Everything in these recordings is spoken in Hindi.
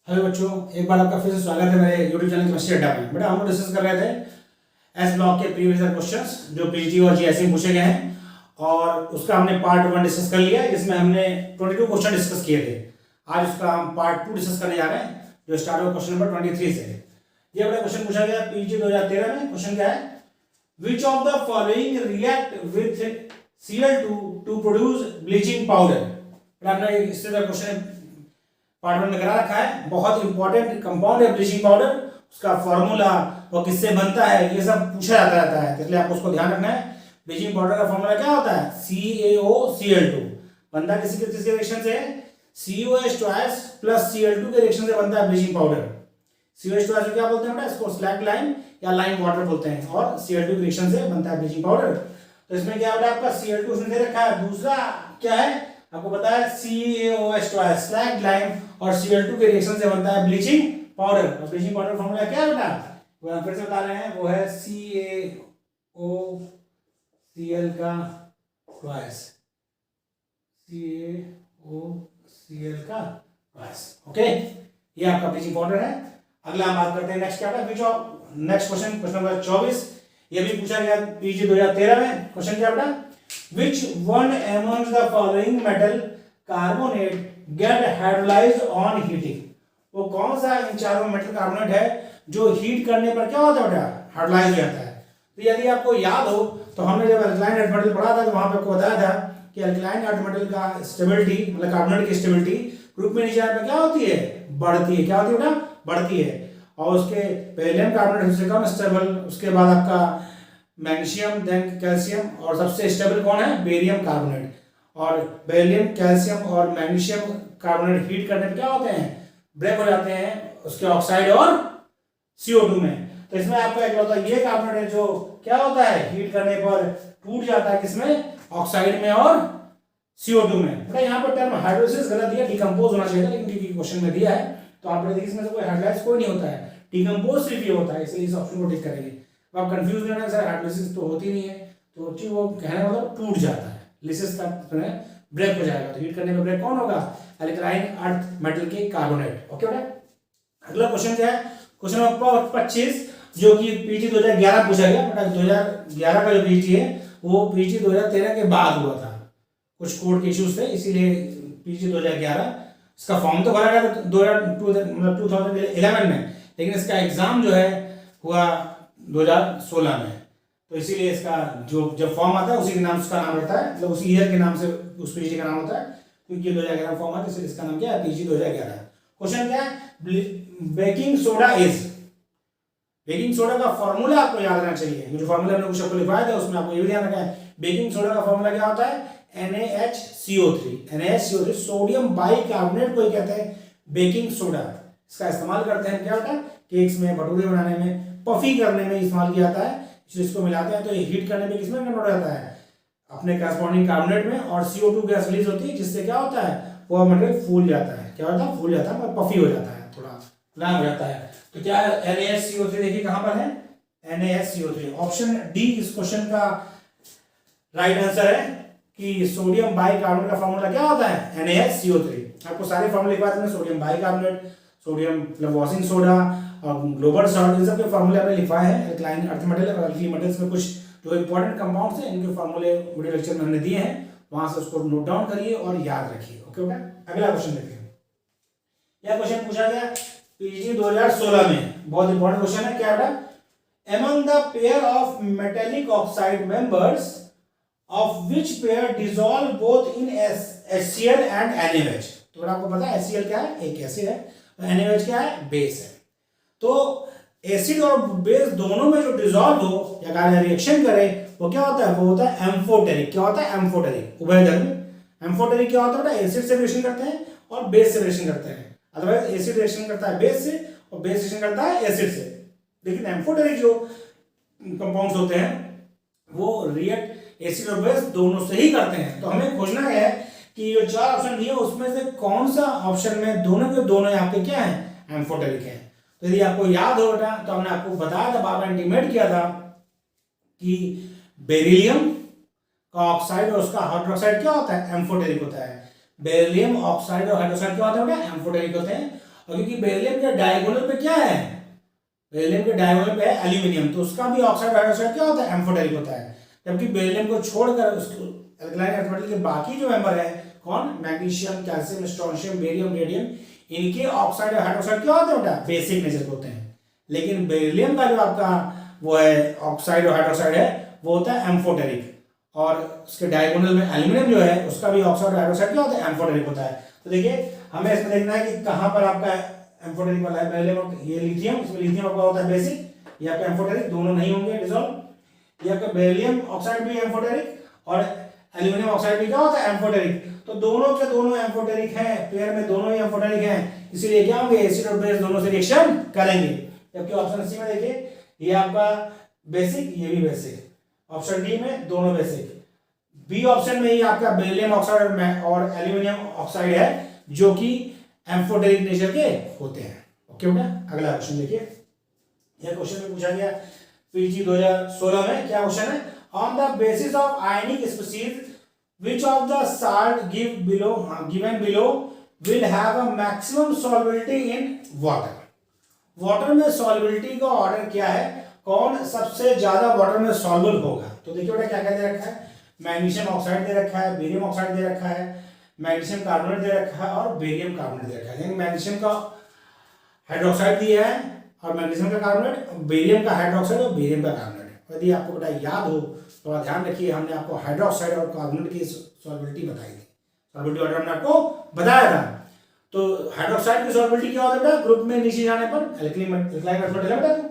हेलो बच्चों, एक बार आपका फिर से स्वागत है मेरे यूट्यूब चैनल केमिस्ट्री अड्डा में। बेटा हम लोग डिस्कस कर रहे थे एस ब्लॉक के प्रीवियस ईयर क्वेश्चंस जो पीजीटी और जीएससी में पूछे गए हैं और उसका हमने पार्ट 1 डिस्कस कर लिया, जिसमें हमने 22 क्वेश्चन डिस्कस किए थे। आज उसका हम पार्ट 2 डिस्कस करने जा रहे हैं जो स्टार्ट हुआ क्वेश्चन नंबर 23 से। ये बड़ा क्वेश्चन पूछा गया पीजीटी 2013 में। क्वेश्चन क्या है, which of the following react with Cl2 to produce bleaching powder. हमने इससे क्वेश्चन पार्ट 1 में करा रखा है। बहुत इंपॉर्टेंट कंपाउंड है ब्लीचिंग पाउडर, उसका फॉर्मूला वो किससे बनता है ये सब पूछा जाता रहता है, इसलिए आपको उसको ध्यान रखना है। ब्लीचिंग पाउडर का फॉर्मूला क्या होता है, CaOCl2 बनता किसी किसके रिएक्शन से, COH2 प्लस Cl2 के रिएक्शन से बनता है ब्लीचिंग पाउडर। COH2 को क्या बोलते हैं बेटा, इसको स्लैक लाइम या लाइम वाटर बोलते हैं, और Cl2 के रिएक्शन से बनता है ब्लीचिंग पाउडर। तो इसमें क्या बेटा आपका Cl2 उसने दे रखा है, दूसरा क्या है आपको पता है CaOH2 स्लैक लाइम और Cl2 के रिएक्शन से बनता है ब्लीचिंग पाउडर। और ब्लीचिंग पाउडर का फॉर्मूला क्या है बेटा, वो हम फिर से बता रहे हैं, वो है CaOCl का ट्वाइस, CaOCl का ट्वाइस। ओके, ये आपका ब्लीचिंग पाउडर है। अगला हम बात करते हैं नेक्स्ट क्या है, नेक्स्ट क्वेश्चन, क्वेश्चन नंबर 24। ये भी पूछा गया पीजी 2013 में। क्वेश्चन क्या बेटा, which one among the following metal carbonate get hydrolyzed on heating। वो कौन सा इन चारों मेटल कार्बोनेट है जो हीट करने पर क्या होता है बेटा, हाइड्रोलाइज हो जाता है। तो यदि आपको याद हो तो हमने जब अल्कलाइन अर्थ मेटल पढ़ा था तो वहां पे आपको बताया था कि अल्कलाइन अर्थ मेटल का स्टेबिलिटी मतलब कार्बोनेट की स्टेबिलिटी ग्रुप में नीचे आने पर क्या होती है, बढ़ती है। क्या होती है बेटा, बढ़ती है। और उसके बेरिलियम कार्बोनेट सबसे कम स्टेबल, उसके बाद आपका मैग्नीशियम, देन कैल्शियम, और सबसे स्टेबल कौन है, बेरियम कार्बोनेट। और बेरिलियम, कैल्शियम और मैग्नीशियम कार्बोनेट हीट करने पे क्या होते हैं, ब्रेक हो जाते हैं उसके ऑक्साइड और CO2 में। तो इसमें आपका एक होता है ये कार्बोनेट है जो क्या होता है हीट करने पर टूट जाता है, किसमें, ऑक्साइड में और CO2 में। बेटा यहाँ पर टर्म हाइड्रोलिसिस गलत दिया, डिकम्पोज होना चाहिए था, लेकिन क्योंकि क्वेश्चन में दिया है तो आप देखिए इसमें से कोई हाइड्रोलाइज कोई नहीं होता है, डिकम्पोज सिर्फ ये होता है, इसलिए इस ऑप्शन को टिक करेंगे। आप कंफ्यूज नहीं होना सर हाइड्रोलिसिस तो होती नहीं है, तो चीज वो कहने मतलब टूट जाता है, लिसिस का ब्रेक हो जाएगा। तो हीट करने में ब्रेक कौन होगा, अल्कलाइन अर्थ मेटल के कार्बोनेट। ओके बेटा, अगला क्वेश्चन क्या है, क्वेश्चन नंबर 25 जो कि पीजी 2011 पूछा गया। बेटा 2011 का जो पीजी है वो पीजी 2013 के बाद हुआ था, कुछ कोड के इश्यूज थे, इसीलिए पीजी 2011। इसका फॉर्म तो भरा गया 2011 में, लेकिन इसका एग्जाम जो है हुआ 2016 में। तो इसीलिए इसका जो जब फॉर्म आता है उसी के नाम उसका नाम रहता है, मतलब उसी ईयर के नाम से उस पीजी का नाम होता है, क्योंकि 2011 फॉर्म आता है इसलिए इसका नाम क्या है, पीजी 2011। क्वेश्चन क्या है, baking soda is, baking soda का फॉर्मूला आपको याद रहना चाहिए। जो फॉर्मूला हमने कुछ आपको लिखवाया था उसमें आपको ये भी ध्यान रखना है, बेकिंग सोडा का फॉर्मूला क्या होता है, NaHCO3 सोडियम बाइकार्बोनेट को कहते हैं बेकिंग सोडा। इसका इस्तेमाल करते हैं क्या होता है, केक्स में, भटूरे बनाने में, पफी करने में इस्तेमाल किया जाता है। इसको मिलाते हैं तो ये हीट करने में किसमें कन्वर्ट हो जाता है, अपने करस्पॉन्डिंग कार्बोनेट में, और CO2 गैस रिलीज होती है, जिससे क्या होता है वो मटेरियल फूल जाता है। क्या होता है, फूल जाता है, पफी हो जाता है, थोड़ा लाम हो जाता है। तो क्या है NaHCO3, देखिए कहां पर है NaHCO3। ऑप्शन डी इस क्वेश्चन का राइट आंसर है कि सोडियम बाइकार्बोनेट का फॉर्मूला क्या होता है, NaHCO3। आपको सारे फॉर्मूले लिखवा देंगे, सोडियम बाइकार्बोनेट, सोडियम मतलब वॉशिंग सोडा और ग्लोबल सॉल्ट, इन सब के फॉर्मूले हमने लिखवाए हैं। अल्कलाइन अर्थ मेटल और अल्कली मेटल्स में कुछ जो इंपॉर्टेंट कंपाउंड्स हैं इनके फॉर्मूले वीडियो लेक्चर में हमने दिए हैं, वहां से उसको नोट डाउन करिए और याद रखिए। ओके बेटा, अगला क्वेश्चन देखिए। यह क्वेश्चन पूछा गया पीजी 2016 में, बहुत इंपॉर्टेंट क्वेश्चन है। क्या बेटा, among the pair of metallic oxide members of which pair dissolve both in HCl and NaOH। तो आपको पता है HCl क्या है, एक एसिड है, NaOH क्या है, बेस है। तो एसिड और बेस दोनों में जो डिसॉल्व हो या रिएक्शन करे वो क्या होता है, वो होता है एम्फोटेरिक। क्या होता है, एम्फोटेरिक, उभयधर्मी। एम्फोटेरिक क्या होता है, एसिड से रिएक्शन करते हैं और बेस से रिएक्शन करते हैं। अदरवाइज एसिड रिएक्शन करता है बेस से और बेस रिएक्शन करता है एसिड से। लेकिन एम्फोटेरिक जो कंपाउंड्स होते हैं वो रिएक्ट एसिड और बेस दोनों से ही करते हैं। तो हमें खोजना है कि जो चार ऑप्शन दिए उसमें से कौन सा ऑप्शन में दोनों के दोनों आपके क्या है, एम्फोटेरिक है। तो यदि आपको याद हो बेटा तो हमने आपको बताया था, बार बार इंटीमेट किया था कि बेरिलियम का ऑक्साइड और उसका हाइड्रोक्साइड क्या होता है, एम्फोटेरिक होता है। बेरिलियम ऑक्साइड और हाइड्रोक्साइड क्या होता है, एम्फोटेरिक होते हैं। और क्योंकि बेरिलियम के डायगोनल पे क्या है, बेरिलियम के डायगोनल पे है एल्यूमिनियम, तो उसका भी ऑक्साइड हाइड्रोक्साइड क्या होता है, एम्फोटेरिक होता है। जबकि बेरिलियम को छोड़कर उसको अल्कलाइन अर्थ मेटल के बाकी जो मेंबर है कौन, magnesium, calcium, strontium, barium, radium, इनके ऑक्साइड और हाइड्रोक्साइड क्या होते हैं बेटा, बेसिक नेचर के होते हैं। लेकिन बेरिलियम का जो आपका वो है ऑक्साइड और हाइड्रोक्साइड है वो होता है एम्फोटेरिक, और उसके डायगोनल में एल्यूमिनियम जो है उसका भी ऑक्साइड और हाइड्रोक्साइड क्या होता है, एम्फोटेरिक होता है। तो देखिए हमें इसमें देखना है कि कहां पर आपका एम्फोटेरिक वाला है, बेरिलियम, ये लिथियम, इसमें लिथियम आपका होता है बेसिक, ये आपका एम्फोटेरिक, दोनों नहीं होंगे डिसॉल्व। ये आपका बेरिलियम ऑक्साइड भी एम्फोटेरिक और एल्यूमिनियम ऑक्साइड भी क्या होता है, एम्फोटेरिक। तो दोनों के दोनों एम्फोटेरिक हैं, पेयर में दोनों ही एम्फोटेरिक हैं, इसीलिए क्या होंगे, एसिड और बेस दोनों से रिएक्शन करेंगे। जबकि ऑप्शन सी में देखिए ये आपका बेसिक, ये भी बेसिक, ऑप्शन डी में दोनों बेसिक, बी ऑप्शन में ही आपका बेरिलियम ऑक्साइड और एल्यूमिनियम ऑक्साइड है जो कि एम्फोटेरिक नेचर के होते हैं। ओके बेटा, अगला क्वेश्चन देखिए, यह क्वेश्चन में पूछा गया पीजी 2016 में, क्या क्वेश्चन है, on the basis of ionic species which of the salt given below will have a maximum solubility in water। Water में सॉल्युबिलिटी का ऑर्डर क्या है, कौन सबसे ज्यादा वाटर में सॉल्युबल होगा। तो देखिए बेटा क्या क्या दे रखा है, मैग्नीशियम ऑक्साइड दे रखा है, बेरियम ऑक्साइड दे रखा है, मैग्नीशियम कार्बोनेट दे रखा है और बेरियम कार्बोनेट दे रखा है। मैग्नीशियम का हाइड्रोक्साइड दिया है और मैग्नीशियम का कार्बोनेट, बेरियम का हाइड्रोक्साइड और बेरियम का कार्बोनेट। यदि आपको बेटा याद हो थोड़ा ध्यान रखिए, हमने आपको हाइड्रोक्साइड और कार्बोनेट की सॉल्युबिलिटी बताई थी, सॉल्युबिलिटी ऑर्डर हमने आपको बताया था। तो हाइड्रोक्साइड की सॉल्युबिलिटी क्या होता है बेटा, ग्रुप में नीचे जाने पर अल्कलाइन अर्थ मेटल है बेटा,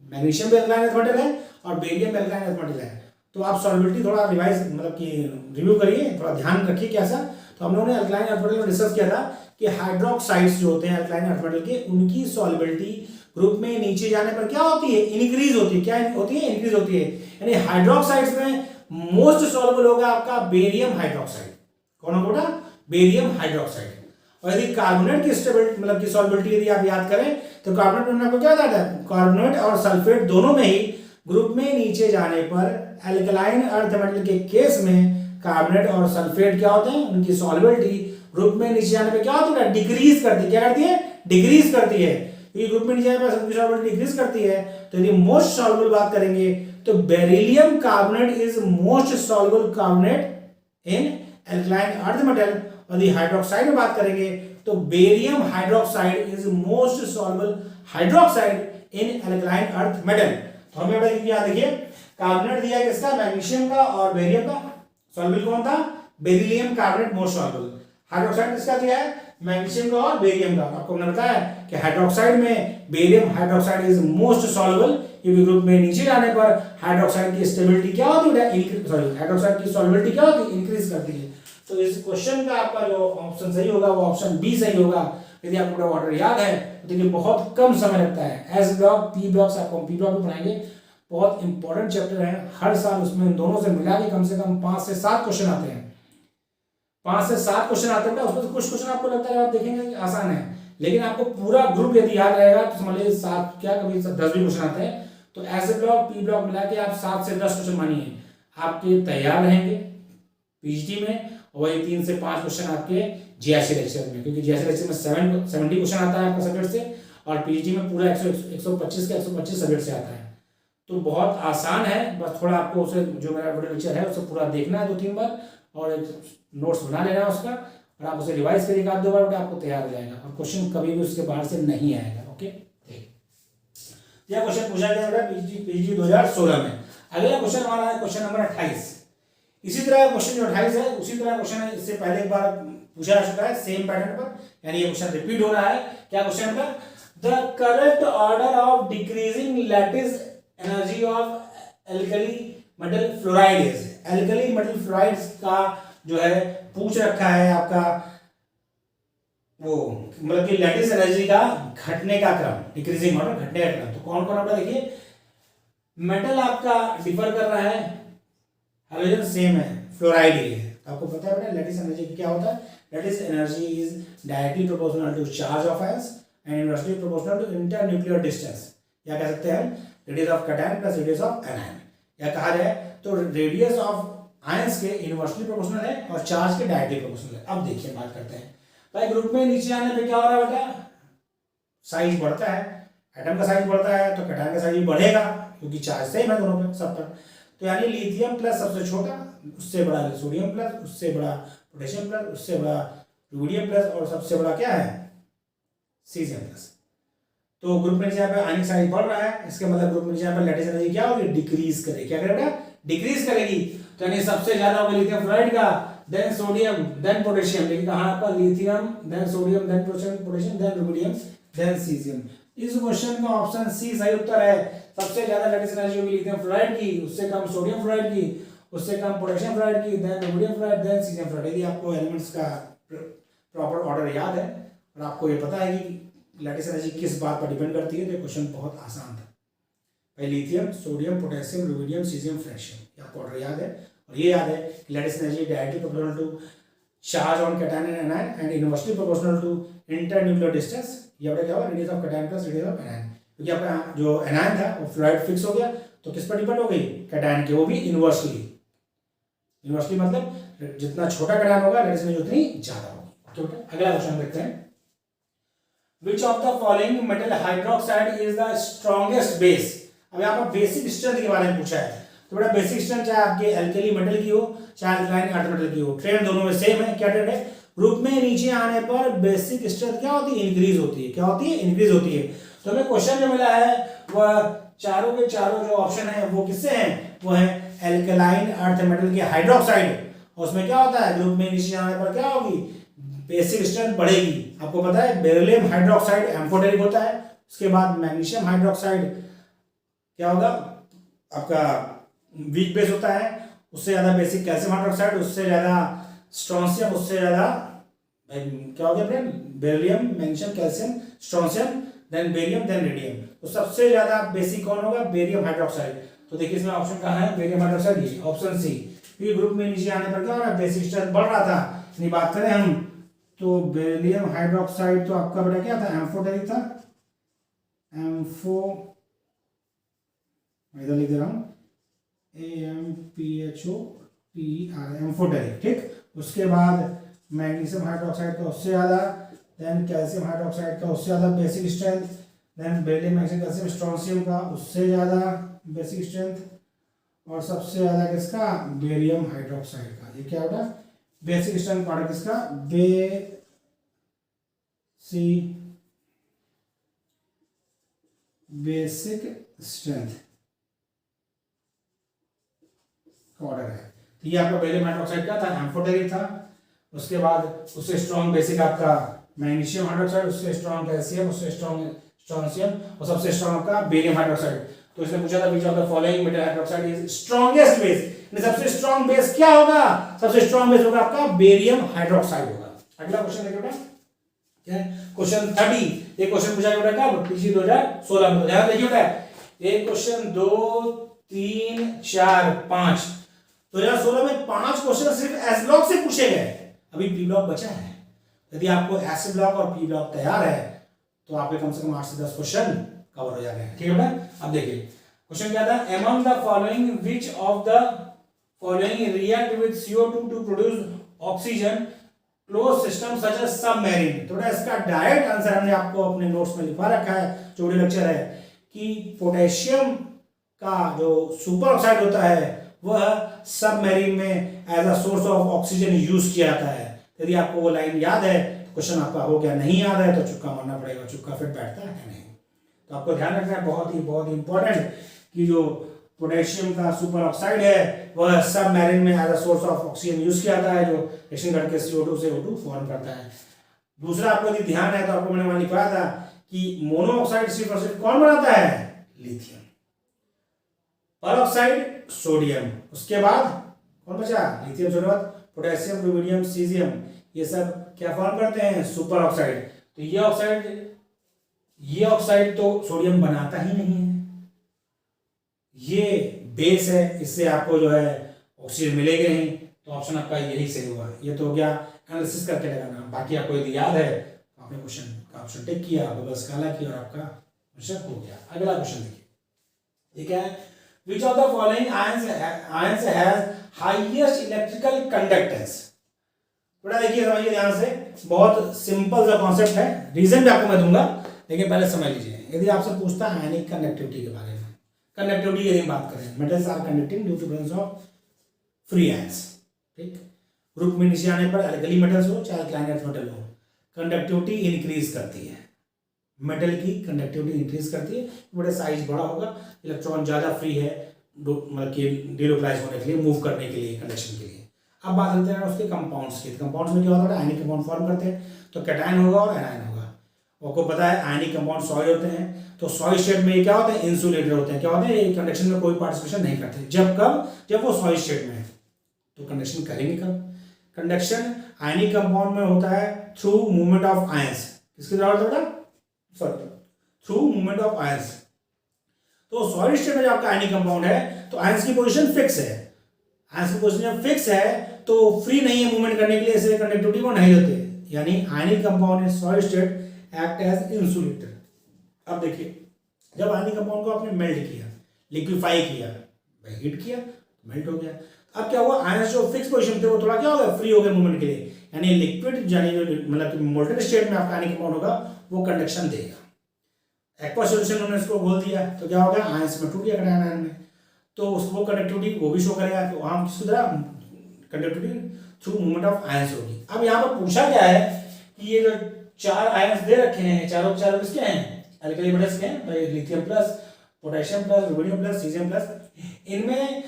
मैग्नीशियम भी अल्कलाइन अर्थ मेटल है और बेरियम भी अल्कलाइन अर्थ मेटल है। तो आप सॉल्युबिलिटी थोड़ा रिवाइज मतलब कि रिव्यू करिए, थोड़ा ध्यान रखिए कैसा। तो हम लोगों ने अल्कलाइन अर्थ मेटल में डिस्कस किया था कि हाइड्रोक्साइड्स जो होते हैं अल्कलाइन अर्थ मेटल के, उनकी सॉल्युबिलिटी ग्रुप में नीचे जाने पर क्या होती है, इंक्रीज होती है। क्या होती है, इंक्रीज होती है। यानी हाइड्रोक्साइड्स में मोस्ट सॉल्युबल होगा आपका बेरियम हाइड्रोक्साइड। कौन होगा, बेरियम हाइड्रोक्साइड। और यदि कार्बोनेट की स्टेबिलिटी मतलब की सॉल्युबिलिटी यदि आप याद करें तो कार्बोनेट में आपको क्या बताया था, कार्बोनेट और सल्फेट दोनों में ही ग्रुप में नीचे जाने पर अल्कलाइन अर्थ मेटल के केस में कार्बोनेट और सल्फेट क्या होते हैं, उनकी सॉल्युबिलिटी ग्रुप में नीचे जाने पर क्या होती है, डिक्रीज करती है। क्या करती है, डिक्रीज करती है। ये ग्रुप में नीचे जाने पर सॉल्युबिलिटी डिक्रीज करती है। तो यदि मोस्ट सॉल्युबल बात करेंगे तो beryllium carbonate is most soluble carbonate in alkaline earth metal. यदि हाइड्रोक्साइड में बात करेंगे तो barium hydroxide is most soluble hydroxide in alkaline earth metal. तो हमें बड़ा याद देखिए, कार्बोनेट दिया है किसका, मैग्नीशियम का और बेरियम का, सॉल्युबल कौन था, beryllium carbonate most soluble. Hydroxide किसका दिया है, मैग्नीशियम का और बेरियम का। आपको मैंने बताया कि हाइड्रोक्साइड में barium hydroxide is most soluble, क्योंकि ग्रुप में नीचे जाने पर हाइड्रोक्साइड की स्टेबिलिटी क्या होती है, सॉरी हाइड्रोक्साइड की सॉल्युबिलिटी क्या होती है, इंक्रीज करती है। तो इस क्वेश्चन का आपका जो ऑप्शन सही होगा वो ऑप्शन बी सही होगा। यदि आपको पूरा ऑर्डर याद है तो देखिए बहुत कम समय लगता है। एस ब्लॉक, पी ब्लॉक से आपको पी ब्लॉक भी पढ़ाएंगे, बहुत इंपॉर्टेंट चैप्टर है। हर साल उसमें इन दोनों से मिला के कम से कम 5 से 7 क्वेश्चन आते हैं। 5 से 7 क्वेश्चन आते हैं, उसमें कुछ क्वेश्चन आपको लगता है आप देखेंगे आसान है, लेकिन आपको पूरा ग्रुप यदि याद रहेगा तो समझ लीजिए 7 क्या कभी 10 भी क्वेश्चन आते हैं। तो एस ब्लॉक, पी ब्लॉक मिला के आप 7 से 10 क्वेश्चन मानिए आपके तैयार रहेंगे पीएचडी में। वही 3 से 5 क्वेश्चन आपके जीआईसी लेक्चर में, क्योंकि जीआईसी लेक्चर में 70 क्वेश्चन आता है आपका सब्जेक्ट से, और पीएचडी में पूरा 125 के 125 सब्जेक्ट से आता है। तो बहुत आसान है, बस थोड़ा आपको उसे जो मेरा वीडियो लेक्चर है उसे पूरा देखना है 2-3 बार, और एक नोट्स बना लेना है उसका, और आप उसे रिवाइज करिएगा 1-2 बार, बेटा आपको तैयार हो जाएगा और क्वेश्चन कभी भी उसके बाहर से नहीं आएगा। ओके, यह क्वेश्चन पूछा गया बेटा पीजी 2016 में। अगला क्वेश्चन हमारा है क्वेश्चन नंबर 28। इसी तरह क्वेश्चन जो 28 है उसी तरह क्वेश्चन है, इससे पहले एक बार पूछा जा चुका है सेम पैटर्न पर, यानी ये क्वेश्चन रिपीट हो रहा है। क्या क्वेश्चन था, the correct order of decreasing lattice energy of alkali metal fluoride is. Alkali metal fluorides का जो है पूछ रखा है आपका वो मतलब कि लैटिस एनर्जी का घटने का क्रम, डिक्रीजिंग ऑर्डर, घटने का क्रम। तो कौन कौन आपका देखिए, मेटल आपका डिफर कर रहा है, हाइड्रोजन सेम है, फ्लोराइड ही है। आपको पता है बेटा लैटिस एनर्जी क्या होता है, lattice energy is directly proportional to charge of ions and inversely proportional to internuclear distance. या कह सकते हैं radius of cation plus radius of anion. या कहा जाए तो रेडियस ऑफ आयंस के इनवर्सली प्रोपोर्शनल है और चार्ज के डायरेक्टली प्रोपोर्शनल है। अब देखिए बात करते हैं भाई, ग्रुप में नीचे आने पे क्या हो रहा है बेटा, साइज बढ़ता है, एटम का साइज बढ़ता है तो कैटायन का साइज भी बढ़ेगा, क्योंकि चार्ज सेम है दोनों पे, सब पर। तो यानी लिथियम प्लस सबसे छोटा, उससे बड़ा सोडियम प्लस, उससे बड़ा पोटेशियम प्लस, उससे बड़ा रुबिडियम प्लस, और सबसे बड़ा क्या है, सीजियम प्लस। तो ग्रुप में यहाँ पे आयनिक साइज बढ़ रहा है, इसके मतलब ग्रुप में यहाँ पे लैटिस एनर्जी क्या होगी, डिक्रीज करेगी। क्या करेगा, डिक्रीज करेगी। तो यानी सबसे ज्यादा होगा लिथियम फ्लोराइड का, देन सोडियम, देन पोटेशियम। लेकिन कहाँ आपका lithium, then sodium, then potassium, then rubidium, then caesium. इस क्वेश्चन का ऑप्शन सी सही उत्तर है। सबसे ज्यादा लैटिस एनर्जी होगी लिथियम फ्लोराइड की, उससे कम सोडियम फ्लोराइड की, उससे कम पोटेशियम फ्लोराइड की, then rubidium fluoride, then caesium fluoride. यदि आपको एलिमेंट्स का प्रॉपर ऑर्डर याद है और आपको ये पता है कि लैटिस एनर्जी किस बात पर डिपेंड करती है, तो क्वेश्चन बहुत आसान था। भाई lithium, sodium, potassium, rubidium, caesium, francium, आपको ऑर्डर याद है। और ये याद है कि lattice energy directly proportional to charge on cation and anion and inversely proportional to internuclear distance. ये आपका क्या हुआ, radius of cation plus radius of anion. क्योंकि आपका जो एनायन था वो फ्लोराइड फिक्स हो गया, तो किस पर डिपेंड हो गई, कैटायन के, वो भी इनवर्सली। इनवर्सली मतलब जितना छोटा कैटायन होगा लैटिस एनर्जी उतनी ज्यादा होगी। अगला क्वेश्चन देखते हैं। Which of the following metal hydroxide is the strongest base? अब यहाँ पर बेसिक स्ट्रेंथ के बारे में पूछा है। तो बड़ा बेसिक स्ट्रेंथ चाहे आपके एल्कली मेटल की हो चाहे अल्कलाइन अर्थ मेटल की हो, ट्रेंड दोनों में सेम है। क्या ट्रेंड है, ग्रुप में नीचे आने पर बेसिक स्ट्रेंथ क्या होती है, इंक्रीज होती है। क्या होती है, इंक्रीज होती है। तो हमें क्वेश्चन जो मिला है वह चारों के चारों जो ऑप्शन है वो किससे हैं, वो है एल्कलाइन अर्थ मेटल के हाइड्रोक्साइड। और उसमें क्या होता है, ग्रुप में नीचे आने पर क्या होगी, बेसिक स्ट्रेंथ बढ़ेगी। आपको पता है बेरिलियम हाइड्रोक्साइड एम्फोटेरिक होता है, उसके बाद मैग्नीशियम हाइड्रोक्साइड क्या होगा आपका वीक बेस होता है, उससे ज्यादा बेसिक कैल्शियम हाइड्रोक्साइड, उससे ज्यादा स्ट्रोंशियम, उससे ज्यादा क्या हो गया friend, beryllium, magnesium, calcium, strontium, then barium, then radium. तो सबसे ज्यादा बेसिक कौन होगा, बेरियम हाइड्रोक्साइड। तो देखिए इसमें ऑप्शन कहाँ है, बेरियम हाइड्रोक्साइड, ये ऑप्शन सी। क्योंकि ग्रुप में नीचे आने पर क्या हो रहा है, बेसिक स्ट्रेंथ बढ़ रहा था। यदि बात करें हम तो बेरिलियम हाइड्रोक्साइड तो आपका बेटा क्या था, एम्फोटेरिक था, एम्फो, इधर लिख दे रहा हूं, AMPHOTER, एम्फोटेरिक, ठीक। उसके बाद मैग्नीशियम हाइड्रोक्साइड का उससे ज्यादा, देन कैल्शियम हाइड्रोक्साइड का उससे ज्यादा basic strength, then beryllium, magnesium, calcium, strontium का उससे ज्यादा बेसिक स्ट्रेंथ, और सबसे ज्यादा किसका, बेरियम हाइड्रोक्साइड का। ये क्या होगा, बेसिक स्ट्रेंथ पार्ट किसका, बेसिक स्ट्रेंथ का ऑर्डर है। तो ये आपका बेरियम हाइड्रोक्साइड का था, एम्फोटेरिक था। उसके बाद उससे स्ट्रॉन्ग बेसिक आपका मैग्नीशियम हाइड्रोक्साइड, उससे स्ट्रॉन्ग कैल्शियम, उससे स्ट्रॉन्ग स्ट्रोंशियम, और सबसे स्ट्रॉन्ग आपका बेरियम हाइड्रोक्साइड। तो इसने पूछा था which of the following metal hydroxide is strongest base. सबसे स्ट्रॉन्ग बेस क्या होगा, सबसे स्ट्रॉन्ग बेस होगा आपका बेरियम हाइड्रोक्साइड होगा। अगला क्वेश्चन देखिए बेटा, क्या है क्वेश्चन 30। ये क्वेश्चन पूछा गया बेटा कब, पीसी 2016 में। ध्यान देखिए बेटा, एक क्वेश्चन 2 3 4 5 2016 में 5 क्वेश्चन सिर्फ एस ब्लॉक से पूछे गए। अभी पी ब्लॉक बचा है। यदि आपको एस ब्लॉक और पी ब्लॉक तैयार है तो आपके कम से कम 8 से 10 क्वेश्चन कवर हो जाएंगे। ठीक है बेटा। अब देखिए क्वेश्चन क्या था, among the following which of the following react with CO2 to produce oxygen closed system such as submarine। थोड़ा इसका डायरेक्ट आंसर हमने आपको अपने नोट्स में लिखवा रखा है, जो वीडियो लेक्चर है, कि पोटेशियम का जो सुपर ऑक्साइड होता है वह सबमरीन में as a source of oxygen use किया जाता है। यदि आपको वो लाइन याद है क्वेश्चन आपका हो गया, नहीं याद है तो चुक्का मारना पड़ेगा, चुक्का फिट बैठता है नहीं। तो आपको ध्यान रखना है, बहुत ही इंपॉर्टेंट, कि जो पोटेशियम का सुपर ऑक्साइड है वह सबमरीन में as a source of oxygen use किया जाता है, जो रिएक्शन करके CO2 से O2 फॉर्म करता है। दूसरा आपको यदि ध्यान है तो आपको मैंने वहां लिखवाया था कि मोनोऑक्साइड सिर्फ और सिर्फ कौन बनाता है, लिथियम, परऑक्साइड सोडियम, उसके बाद कौन बचा, lithium, sodium, potassium, rubidium, caesium, ये सब क्या फॉर्म करते हैं, सुपर ऑक्साइड। तो ये ऑक्साइड तो सोडियम बनाता ही नहीं है, ये बेस है, इससे आपको जो है ऑक्सीजन मिलेगा नहीं। तो ऑप्शन आपका यही सही होगा। ये तो हो गया एनालिसिस करके लगाना। बाकी आपको यदि याद है तो आपने क्वेश्चन का ऑप्शन टिक किया, बबल्स काला किया और आपका क्वेश्चन हो गया। अगला क्वेश्चन देखिए, ये क्या है, which of the following ions has highest electrical conductance। थोड़ा देखिए समझिए ध्यान से, बहुत सिंपल सा कॉन्सेप्ट है, रीजन भी आपको मैं दूंगा, लेकिन पहले समझ लीजिए, यदि आपसे पूछता है आयनिक कंडक्टिविटी के बारे में, कंडक्टिविटी यदि हम बात करें, metals are conducting due to presence of free ions, ठीक। ग्रुप में नीचे आने पर एल्कली मेटल्स हो चाहे अल्काइल अर्थ मेटल हो, कंडक्टिविटी इंक्रीज करती है, मेटल की कंडक्टिविटी इंक्रीज करती है, बड़ा साइज बड़ा होगा, इलेक्ट्रॉन ज़्यादा फ्री है मतलब कि डिलोकलाइज होने के लिए, मूव करने के लिए, कंडक्शन के लिए। अब बात करते हैं उसके कंपाउंड्स की। कंपाउंड्स में क्या होता है, आयनिक कंपाउंड फॉर्म करते हैं, तो कैटायन होगा और एनायन होगा। आपको पता है आयनिक कंपाउंड सॉइल होते हैं, तो सॉइल स्टेट में क्या होते हैं, इंसुलेटर होते हैं। क्या होते हैं, ये कंडक्शन में कोई पार्टिसिपेशन नहीं करते। जब कब, जब वो सॉइल स्टेट में है, तो कंडक्शन करेंगे कब, कंडक्शन आयनिक कंपाउंड में होता है थ्रू मूवमेंट ऑफ आयंस। किसकी जरूरत है बेटा, sorry, through movement of ions. तो सॉलिड स्टेट में जो आपका आयनिक कंपाउंड है, तो आयंस की पोजीशन फिक्स है, आयंस की पोजीशन जब फिक्स है तो फ्री नहीं है मूवमेंट करने के लिए, इसलिए कंडक्टिविटी को नहीं देते, यानी ionic compound in solid state act as insulator. अब देखिए, जब आयनिक कंपाउंड को आपने मेल्ट किया, लिक्विफाई किया, हीट किया, मेल्ट हो गया। अब क्या हुआ, आयंस जो फिक्स पोजीशन थे वो थोड़ा क्या हो गया, फ्री हो गए मूवमेंट के लिए, यानी लिक्विड यानी जो मतलब मोल्टेन स्टेट में आपका आयनिक कंपाउंड होगा वो कंडक्शन देगा। एक्वा सॉल्यूशन उन्होंने इसको घोल दिया, तो क्या हो गया, आयंस में टूट गया कैटायन आयन में, तो उसको कंडक्टिविटी वो भी शो करेगा कि वहां किस तरह conductivity through movement of ions होगी। अब यहाँ पर पूछा गया है कि ये जो 4 आयंस दे रखे हैं, चारों चारों किसके हैं, अल्कली मेटल्स के हैं भाई, lithium plus, potassium plus, rubidium plus, caesium plus. इनमें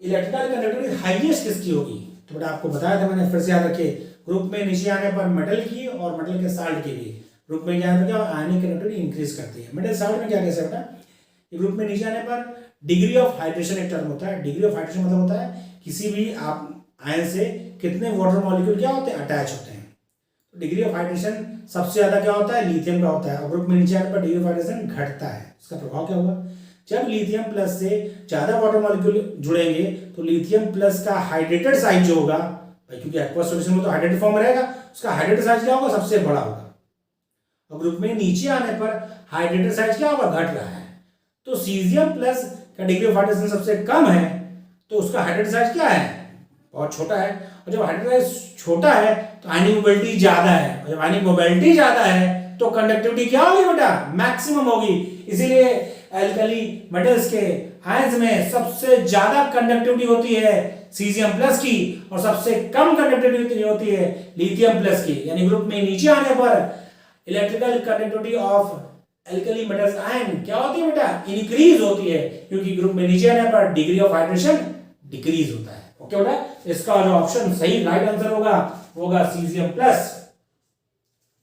इलेक्ट्रिकल कंडक्टिविटी हाईएस्ट किसकी होगी, तो बेटा आपको बताया था मैंने, फिर से याद रखिए, ग्रुप में नीचे आने पर मेटल की और मेटल के साल्ट की भी, ग्रुप में क्या है, क्या आयनिक कंडक्टिविटी इंक्रीज करती है। मेटल साल्ट में क्या कैसे बेटा, ग्रुप में नीचे आने पर डिग्री ऑफ हाइड्रेशन एक टर्म होता है। डिग्री ऑफ हाइड्रेशन मतलब होता है किसी भी आप आयन से कितने वाटर मॉलिक्यूल क्या होते हैं, अटैच होते हैं। तो डिग्री ऑफ हाइड्रेशन सबसे ज्यादा क्या होता है, लिथियम का होता है, और ग्रुप में नीचे आने पर डिग्री ऑफ हाइड्रेशन घटता है। इसका प्रभाव क्या हुआ, जब लिथियम प्लस से ज्यादा वाटर मॉलिक्यूल जुड़ेंगे तो लिथियम प्लस का हाइड्रेटेड साइज जो होगा भाई, क्योंकि एक्वस सॉल्यूशन में तो हाइड्रेटेड फॉर्म रहेगा, उसका हाइड्रेटेड साइज क्या होगा, सबसे बड़ा होगा। और ग्रुप में नीचे आने पर हाइड्रेटेड साइज क्या होगा, घट रहा है। तो सीजियम प्लस का डिग्री ऑफ हाइड्रेशन सबसे कम है, तो उसका हाइड्रेटेड साइज क्या है, बहुत छोटा है। और जब हाइड्रेटेड साइज छोटा है तो आयनिक मोबिलिटी ज्यादा है, और जब आयनिक मोबिलिटी ज्यादा है तो कंडक्टिविटी क्या होगी बेटा, मैक्सिमम होगी। इसीलिए एल्कली मेटल्स के आयंस में सबसे ज्यादा कंडक्टिविटी होती है सीजियम प्लस की, और सबसे कम कंडक्टिविटी होती है लिथियम प्लस की। यानी ग्रुप में नीचे आने पर electrical conductivity of alkali metals ion क्या होती है बेटा, इंक्रीज होती है, क्योंकि ग्रुप में नीचे आने पर डिग्री ऑफ हाइड्रेशन डिक्रीज होता है। ओके बेटा, इसका जो ऑप्शन सही राइट आंसर होगा सीजियम प्लस।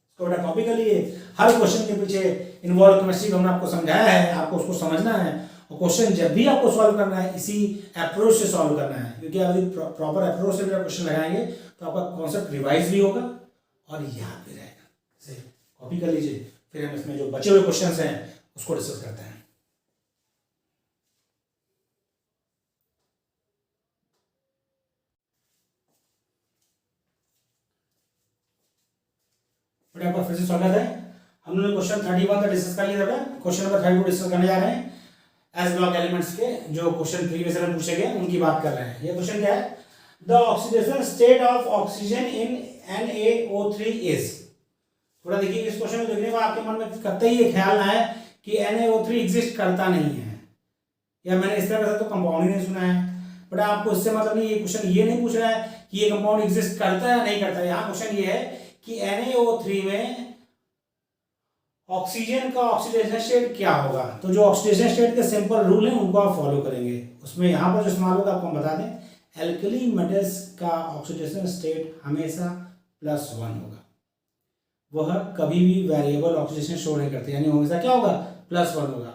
इसको बेटा कॉपी कर लिए। हर क्वेश्चन के पीछे इन्वॉल्व केमिस्ट्री को हमने आपको समझाया है, आपको उसको समझना है, और क्वेश्चन जब भी आपको सॉल्व करना है इसी अप्रोच से सॉल्व करना है, क्योंकि आप यदि प्रॉपर अप्रोच से क्वेश्चन लगाएंगे तो आपका कॉन्सेप्ट रिवाइज भी होगा और याद भी रहेगा। कॉपी कर लीजिए, फिर हम इसमें जो बचे हुए क्वेश्चंस हैं उसको डिस्कस करते हैं। आपका फिर से स्वागत है। हम लोग क्वेश्चन 31 तक डिस्कस कर लिया था, क्वेश्चन नंबर 32 डिस्कस करने जा रहे हैं। एस ब्लॉक एलिमेंट्स के जो क्वेश्चन प्रीवियस में पूछे गए उनकी बात कर रहे हैं। ये क्वेश्चन क्या है, the oxidation state of oxygen in NaO3 is. थोड़ा देखिए, इस क्वेश्चन को देखने को आपके मन में कतई ये ख्याल ना है कि NaO3 एग्जिस्ट करता नहीं है, या मैंने इस तरह का तो कंपाउंड ही नहीं सुना है। बट आपको इससे मतलब नहीं, ये क्वेश्चन ये नहीं पूछ रहा है कि ये कंपाउंड एग्जिस्ट करता है या नहीं करता है। यहाँ क्वेश्चन ये है कि NaO3 में ऑक्सीजन का ऑक्सीडेशन स्टेट क्या होगा। तो जो ऑक्सीडेशन स्टेट के सिंपल रूल हैं उनको आप फॉलो करेंगे। उसमें यहाँ पर जो इस्तेमाल होगा आपको हम बता दें, एल्कली मेटल्स का ऑक्सीडेशन स्टेट हमेशा +1 होगा। वह कभी भी वेरिएबल ऑक्सीडेशन शो नहीं करते, यानी हमेशा क्या होगा, +1 होगा।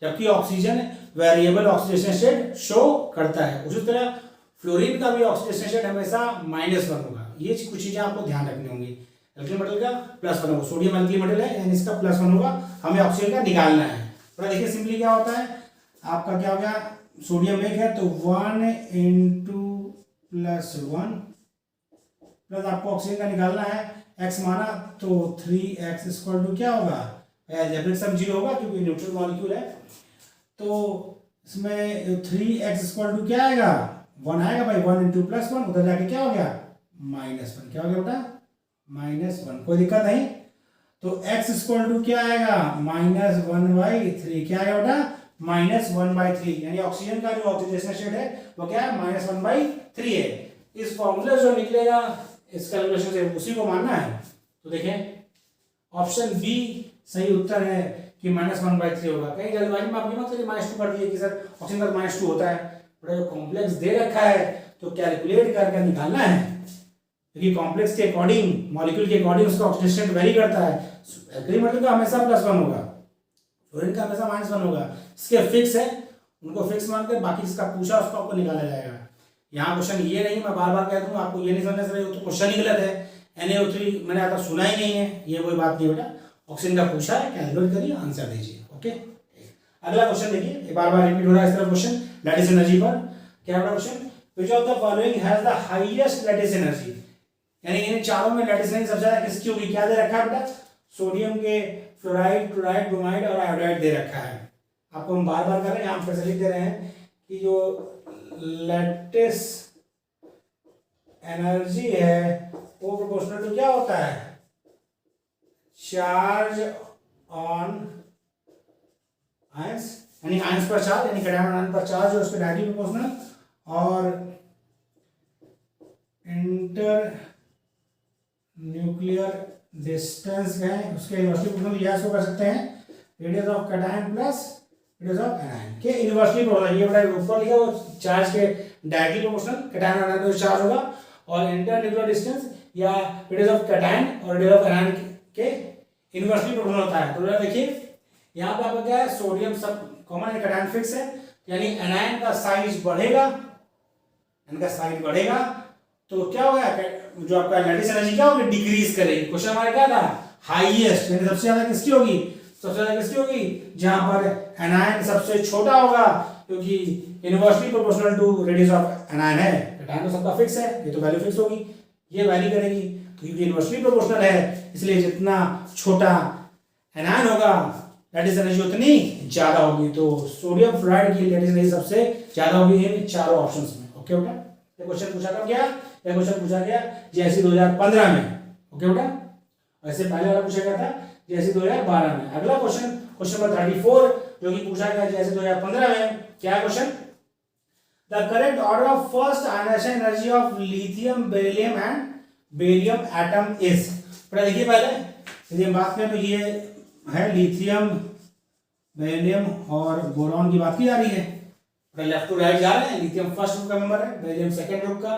जबकि oxygen variable oxidation state show करता है। उसी तरह फ्लोरीन का भी ऑक्सीडेशन स्टेट हमेशा -1 होगा। ये कुछ चीजें आपको ध्यान रखनी होंगी। एल्कली मेटल का +1 होगा, सोडियम एल्कली मेटल है यानी इसका +1 होगा, हमें ऑक्सीजन का निकालना है। थोड़ा देखिए सिंपली क्या होता है, आपका क्या हो गया, सोडियम 1 है तो 1 × +1 प्लस आपको ऑक्सीजन का निकालना है, x माना तो 3x = क्या होगा, एल्जेब्रिक सम 0 होगा क्योंकि न्यूट्रल मॉलिक्यूल है। तो इसमें 3x = क्या आएगा, 1 आएगा भाई। 1 × +1 उधर जाके क्या हो गया, -1। क्या हो गया बेटा, -1। कोई दिक्कत नहीं। तो x इक्वल टू क्या आएगा -1/3, क्या आएगा बेटा -1/3, यानी ऑक्सीजन का जो ऑक्सीडेशन स्टेट है वो क्या है -1/3 है। इस फॉर्मूला जो निकलेगा इस कैलकुलेशन से उसी को मानना है। तो देखें ऑप्शन बी सही उत्तर है कि -1/3 होगा। कहीं जल्दबाजी में आप ये मत करिए -2 कर दिए कि सर ऑक्सीजन का -2 होता है, बड़ा जो कॉम्प्लेक्स दे रखा है तो कैलकुलेट करके निकालना है, क्योंकि कॉम्प्लेक्स के अकॉर्डिंग मॉलिक्यूल के अकॉर्डिंग उसका ऑक्सीडेशन स्टेट वेरी करता है। एग्रीमेंट का हमेशा +1 होगा, फ्लोरीन का हमेशा -1 होगा, इसके फिक्स है, उनको फिक्स मान के बाकी जिसका पूछा उसको आपको निकाला जाएगा। यहाँ क्वेश्चन ये नहीं, मैं बार बार कह दूँ आपको ये नहीं समझना सर तो क्वेश्चन ही गलत है, NaO3 मैंने आता सुना ही नहीं है, ये कोई बात नहीं बेटा, ऑक्सीजन का पूछा है, कैलकुलेट करिए आंसर दीजिए। ओके, अगला क्वेश्चन देखिए, बार बार रिपीट हो रहा है इस तरह क्वेश्चन लैटिस एनर्जी पर। क्या है question, which of the following has the highest lattice energy, यानी इन चारों में लैटिस एनर्जी सबसे ज्यादा किसकी होगी। क्या दे रखा है बेटा, सोडियम के फ्लोराइड, क्लोराइड, ब्रोमाइड और आयोडाइड दे रखा है। आपको हम बार बार कर रहे हैं, हम फिर से लिख दे रहे हैं कि जो लैटिस एनर्जी है वो प्रोपोर्शनल टू क्या होता है, चार्ज ऑन आयंस, यानी आयंस पर चार्ज, यानी कैटायन आयन पर चार्ज है उसके डायरेक्टली प्रोपोर्शनल, और इंटर न्यूक्लियर डिस्टेंस है उसके इनवर्सली प्रोपोर्शनल, यह कर सकते हैं radius of cation plus radius of anion के इनवर्सली प्रोपोर्शनल। ये बड़ा ऊपर लिखा वो चार्ज के डायरेक्टली प्रोपोर्शनल, कैटायन आयन में चार्ज होगा, और इंटर न्यूक्लियर डिस्टेंस या रेडियस ऑफ कैटायन और रेडियस ऑफ एनायन के इनवर्सली प्रोपोर्शनल होता है। तो देखिए यहाँ पे आपका क्या है, सोडियम सब कॉमन है, कैटायन फिक्स है, यानी एनायन का साइज बढ़ेगा, इनका साइज बढ़ेगा तो क्या होगा, जो आपका लैटिस एनर्जी क्या होगी, डिक्रीज करेगी। क्वेश्चन हमारा क्या था, हाईएस्ट, यानी सबसे ज्यादा किसकी होगी, सबसे ज्यादा किसकी होगी, जहां पर एनायन सबसे छोटा होगा, क्योंकि inversely proportional to radius of anion है, कैटायन तो सबका फिक्स है, ये तो वैल्यू फिक्स होगी, ये वैरी करेगी, तो क्योंकि इनवर्सली प्रोपोर्शनल है इसलिए जितना छोटा एनायन होगा लैटिस एनर्जी उतनी ज्यादा होगी। तो सोडियम फ्लोराइड की लैटिस एनर्जी सबसे ज्यादा होगी इन चारों ऑप्शंस में। ओके बेटा, ये क्वेश्चन पूछा कब गया, ये क्वेश्चन पूछा गया जैसे 2015 में। ओके बेटा, वैसे पहले वाला पूछा गया था जैसे 2012 में। अगला क्वेश्चन, क्वेश्चन नंबर 34 जो कि पूछा गया जैसे 2015 में। क्या question, the correct order of first ionisation energy of lithium, beryllium and barium atom is. देखिए पहले यदि हम बात करें तो ये है लिथियम, बेरिलियम और बोरॉन की बात की जा रही है, लेफ्ट टू राइट जा रहे हैं। लिथियम फर्स्ट ग्रुप का मेंबर है, बेरिलियम सेकंड ग्रुप का,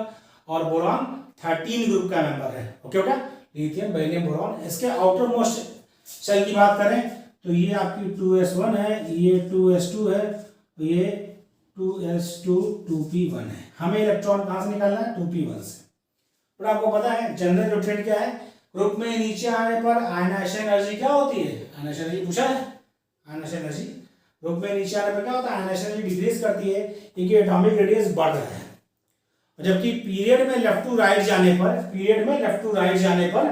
और बोरॉन 13 ग्रुप का मेंबर है। ओके बेटा, लिथियम, बेरिलियम, बोरॉन। इसके आउटर मोस्ट शेल की बात करें तो ये आपकी 2s1 है, ये 2s2 है, ये 2s2 2p1 है। हमें इलेक्ट्रॉन कहां से निकालना है, 2p1 से। पर आपको पता है जनरल रोटेट क्या है, ग्रुप में नीचे आने पर आयनाइजेशन एनर्जी क्या होती है, आयनाइजेशन एनर्जी पूछा है, आयनाइजेशन एनर्जी ग्रुप में नीचे आने पर क्या होता है, आयनाइजेशन एनर्जी डिक्रीज करती है क्योंकि एटॉमिक रेडियस बढ़ रहा है। जबकि पीरियड में लेफ्ट टू राइट जाने पर, पीरियड में लेफ्ट टू राइट जाने पर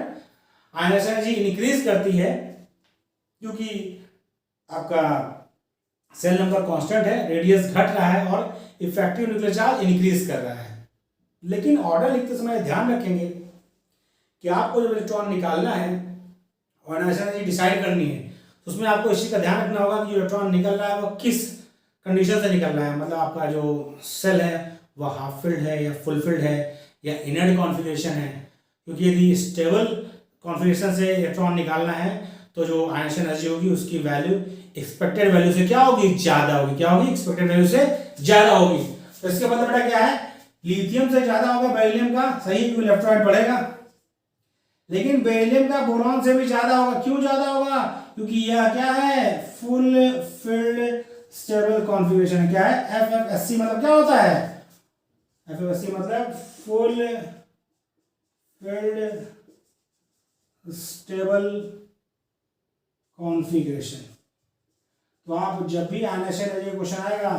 आयनाइजेशन एनर्जी इंक्रीज करती है, क्योंकि आपका सेल नंबर कांस्टेंट है, रेडियस घट रहा है और इफेक्टिव न्यूक्लियर चार्ज इंक्रीज कर रहा है। लेकिन ऑर्डर लिखते समय ध्यान रखेंगे कि आपको जब इलेक्ट्रॉन निकालना है और आयनाइजेशन एनर्जी डिसाइड करनी है तो उसमें आपको इस चीज का ध्यान रखना होगा कि इलेक्ट्रॉन निकल रहा है वो किस कंडीशन से निकल रहा है। मतलब आपका जो सेल है वह हाफ फिल्ड है या फुल फिल्ड है या इनर्ट कॉन्फ़िगरेशन है, क्योंकि यदि स्टेबल कॉन्फ़िगरेशन से इलेक्ट्रॉन निकालना है तो जो आयनाइजेशन एनर्जी होगी उसकी वैल्यू एक्सपेक्टेड वैल्यू से क्या होगी, ज्यादा होगी। क्या होगी, एक्सपेक्टेड वैल्यू से ज्यादा होगी। तो इसके मतलब बेटा क्या है, लिथियम से ज्यादा होगा बेरिलियम का, सही, क्योंकि लेफ्ट राइट बढ़ेगा। लेकिन बेरिलियम का बोरॉन से भी ज्यादा होगा। क्यों ज्यादा होगा, क्योंकि यह क्या है, फुल फिल्ड स्टेबल कॉन्फ़िगरेशन है। क्या है, FFSC मतलब क्या होता है, FFSC मतलब फुल फिल्ड स्टेबल कॉन्फ़िगरेशन। तो आप जब भी आयनाइजेशन एनर्जी क्वेश्चन आएगा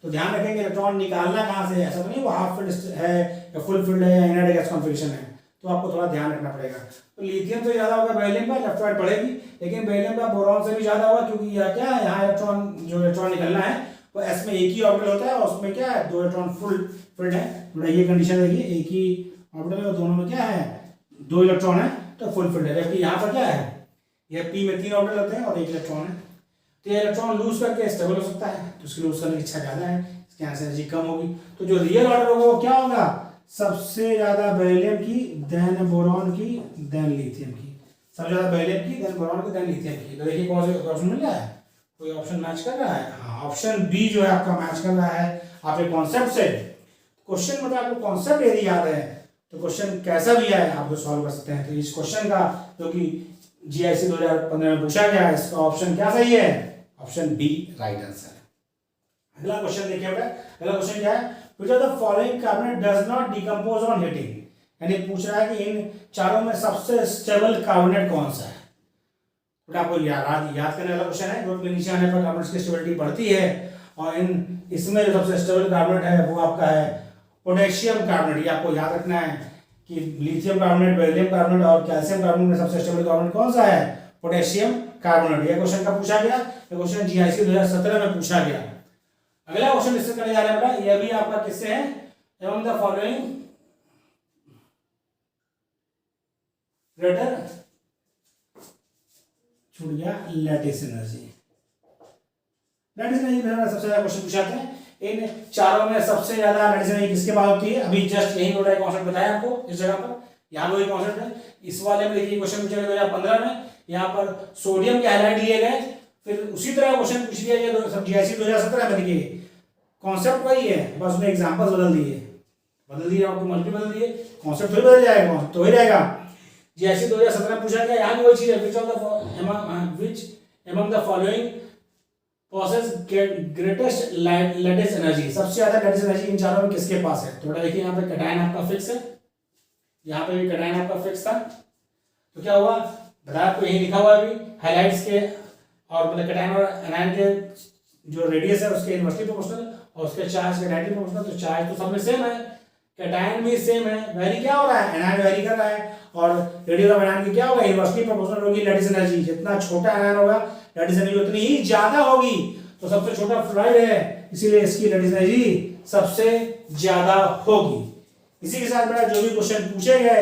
तो ध्यान रखेंगे इलेक्ट्रॉन निकालना कहाँ से है, ऐसा तो नहीं वो हाफ फील्ड है या फुल फील्ड है या इनर्ट गैस कॉन्फ़िगरेशन है, तो आपको थोड़ा ध्यान रखना पड़ेगा। तो लिथियम से ज्यादा होगा बेरिलियम का, लेफ्ट राइट बढ़ेगी, लेकिन बेरिलियम का बोरॉन से भी ज्यादा होगा, क्योंकि यह क्या है, यहाँ इलेक्ट्रॉन जो इलेक्ट्रॉन निकलना है वो एस में एक ही ऑर्बिटल होता है और उसमें क्या है, 2 इलेक्ट्रॉन फुल फील्ड है। ये कंडीशन देखिए, एक ही ऑर्बिटल है, दोनों में क्या है, 2 इलेक्ट्रॉन है तो फुल फील्ड है। जबकि यहाँ पर क्या है, ये p में 3 ऑर्बिटल होते हैं और 1 इलेक्ट्रॉन है। तो ये इलेक्ट्रॉन लूज करके स्टेबल हो सकता है, तो इसकी लूज करने की इच्छा ज़्यादा है, इसके यहाँ से एनर्जी कम होगी। तो जो रियल ऑर्डर होगा वो क्या होगा, सबसे ज़्यादा बेरिलियम की, देन बोरॉन की, देन लिथियम की। सबसे ज़्यादा बेरिलियम की, देन बोरॉन की, देन लिथियम की। तो देखिए कौन से ऑप्शन मिल रहा है, कोई ऑप्शन मैच कर रहा है? हाँ, ऑप्शन बी जो है आपका मैच कर रहा है आपके कॉन्सेप्ट से। क्वेश्चन मतलब आपको कॉन्सेप्ट यदि याद है तो क्वेश्चन कैसा भी आए आप सॉल्व कर सकते हैं। तो इस क्वेश्चन का जो कि GIC 2015 में पूछा गया है, इसका ऑप्शन क्या सही है, ऑप्शन बी राइट आंसर। अगला क्वेश्चन देखिए बेटा, अगला क्वेश्चन क्या है, which of the following carbonate does not decompose on heating. यानी पूछ रहा है कि इन चारों में सबसे स्टेबल कार्बोनेट कौन सा है। तो आपको याद करने वाला क्वेश्चन है, ग्रुप के नीचे आने पर कार्बोनेट्स की स्टेबिलिटी बढ़ती है और इसमें जो सबसे स्टेबल कार्बोनेट है वो आपका है पोटेशियम कार्बोनेट। ये आपको याद रखना है कि लिथियम कार्बोनेट, बेरिलियम कार्बोनेट और कैल्शियम कार्बोनेट में सबसे स्टेबल कार्बोनेट कौन सा है, पोटेशियम कार्बोनेट। ये क्वेश्चन का पूछा गया, ये क्वेश्चन GIC 2017 में पूछा गया। अगला क्वेश्चन डिस्कस करने जा रहे हैं बेटा, यह भी आपका किससे है, एवं द फॉलोइंग ग्रेटर छूट गया लैटिस एनर्जी। लैटिस एनर्जी में सबसे ज्यादा क्वेश्चन पूछाते हैं, इन चारों में सबसे ज्यादा लैटिस एनर्जी किसके पास होती है। अभी जस्ट यही थोड़ा कॉन्सेप्ट बताया आपको इस जगह पर, यहाँ वही कॉन्सेप्ट है। इस वाले में देखिए क्वेश्चन पूछा गया 2015 में, यहाँ पर सोडियम के हाइलाइट लिए गए, फिर उसी तरह क्वेश्चन पूछ लिया गया सब GIC 2017 में। देखिए कॉन्सेप्ट वही है, बस उसने एग्जाम्पल्स बदल दिए आपको, मल्टी बदल दिए, कॉन्सेप्ट थोड़ी बदल जाएगा, तो ही रहेगा। GIC 2017 पूछा गया, यहाँ भी वही चीज है, which among the following possess greatest lattice energy। सबसे ज्यादा लैटिस एनर्जी इन चारों में किसके पास है। थोड़ा देखिए यहाँ पे कैटायन आपका फिक्स है, यहाँ पे भी कैटायन आपका फिक्स था, तो क्या हुआ बताया आपको, यही लिखा हुआ है अभी हाइलाइट्स के और मतलब कैटायन और एनायन के जो रेडियस है उसके इनवर्सली प्रोपोर्शनल और उसके चार्ज के डायरेक्टली प्रोपोर्शनल। तो चार्ज तो सब में सेम है, कैटायन भी सेम है, वेरी क्या हो रहा है, एनायन वेरी कर रहा है, और रेडियस ऑफ एनायन की क्या होगा, इनवर्सली प्रोपोर्शनल होगी लैटिस एनर्जी। जितना छोटा एनायन होगा लैटिस एनर्जी उतनी ही ज्यादा होगी। तो सबसे छोटा फ्लोराइड है, इसीलिए इसकी लैटिस एनर्जी सबसे ज्यादा होगी। इसी के साथ बेटा जो भी क्वेश्चन पूछे गए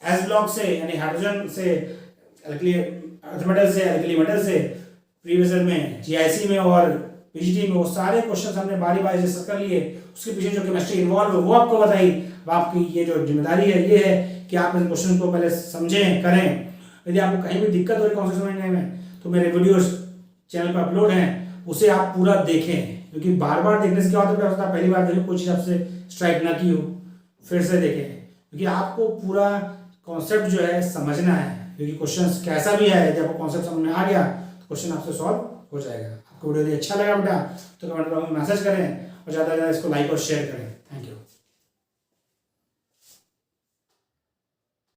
एस ब्लॉक से, यानी हाइड्रोजन से, अर्थ मेटल से, एल्कली मेटल से, प्रीवियस ईयर में GIC में और PGT में, वो सारे क्वेश्चन हमने बारी बारी डिस्कस कर लिए। उसके पीछे जो केमिस्ट्री इन्वॉल्व है वो आपको बताई। आपकी ये जो जिम्मेदारी है ये है कि आप इन क्वेश्चन को पहले समझें, करें। यदि आपको कहीं भी दिक्कत हो रही कॉन्सेप्ट समझने में, तो मेरे वीडियोस चैनल पर अपलोड हैं, उसे आप पूरा देखें, क्योंकि बार बार देखने से क्या होता है, पहली बार देखें कोई चीज़ आपसे स्ट्राइक ना की हो, फिर से देखें, क्योंकि आपको पूरा कॉन्सेप्ट जो है समझना है। क्योंकि क्वेश्चन कैसा भी है, यदि आपको कॉन्सेप्ट समझ में आ गया तो क्वेश्चन आपसे सॉल्व हो जाएगा। आपको वीडियो यदि अच्छा लगा बेटा तो कमेंट बॉक्स में मैसेज करें और ज़्यादा से ज़्यादा इसको लाइक और शेयर करें। Thank you.